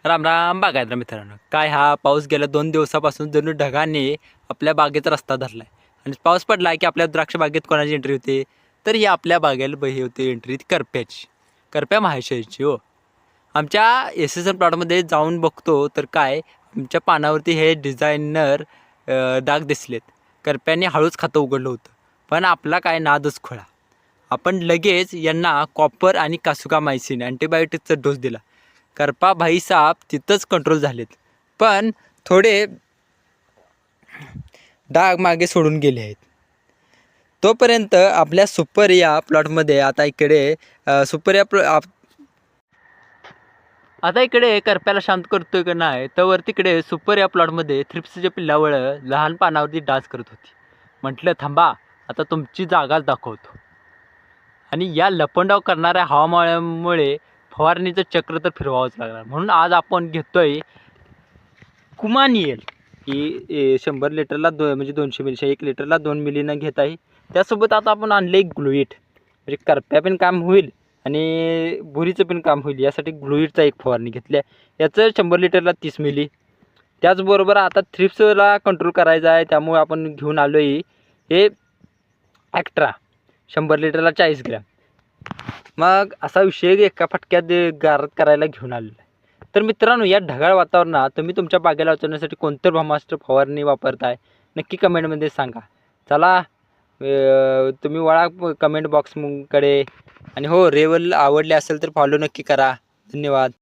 राम राम बागायत मित्रांनो, काय हा पाऊस गेल्या 2 दिवसापासून जणू ढगाने आपल्या बागेचा रस्ता धरलाय आणि पाऊस पडला की आपल्या द्राक्ष बागेत कोणाची एंट्री होते. तर ही आपल्या बागेला बही होते एंट्री करप्याची, करप्या माहेश्वरीची. हो, आमच्या एस प्लॉटमध्ये जाऊन बघतो तर काय आमच्या पानावरती हे डिझायनर डाग दिसलेत. करप्याने हळूच खातं उघडलं होतं, पण आपला काय नादच खोळा. आपण लगेच यांना कॉपर आणि कासुकामायसिन अँटीबायोटिकचा डोस दिला. करपा भाईसाहेब तिथंच कंट्रोल झालेत, पण थोडे डाग मागे सोडून गेले आहेत. तोपर्यंत आपल्या सुपर या प्लॉटमध्ये आता इकडे आता इकडे करप्याला शांत करतोय का नाही, तर तिकडे सुपर या प्लॉटमध्ये थ्रिप्सच्या पिल्लावळं लहान पानावरती डास करत होती. म्हटलं थांबा, आता तुमची जागाच दाखवतो. आणि या लपंडाव करणाऱ्या हवामानामुळे फवारणीचं चक्र तर फिरवावंच लागणार. म्हणून आज आपण घेतोय कुमानियल ही 100 लिटरला म्हणजे 200 मिली, 1 लिटरला 2 मिलीनं घेत आहे. त्यासोबत आता आपण आणले ग्लुईट, म्हणजे करप्या पण काम होईल आणि बुरीचं पण काम होईल, यासाठी ग्लुईटचा एक फवारणी घेतली आहे. याचं 100 लिटरला 30 मिली. त्याचबरोबर आता थ्रिप्सला कंट्रोल करायचा आहे, त्यामुळे आपण घेऊन आलो आहे हे ॲक्ट्रा 100 लिटरला 40 ग्रॅम. मग असा विषय एका फटक्यात गारद करायला घेऊन आलेला आहे. तर मित्रांनो, या ढगाळ वातावरणात तुम्ही तुमच्या बागेला वाचवण्यासाठी कोणतं ब्रह्मास्त्र फवारणी वापरताय नक्की कमेंटमध्ये सांगा. चला, तुम्ही वळा कमेंट बॉक्सकडे. आणि हो, रेवल आवडले असेल तर फॉलो नक्की करा. धन्यवाद.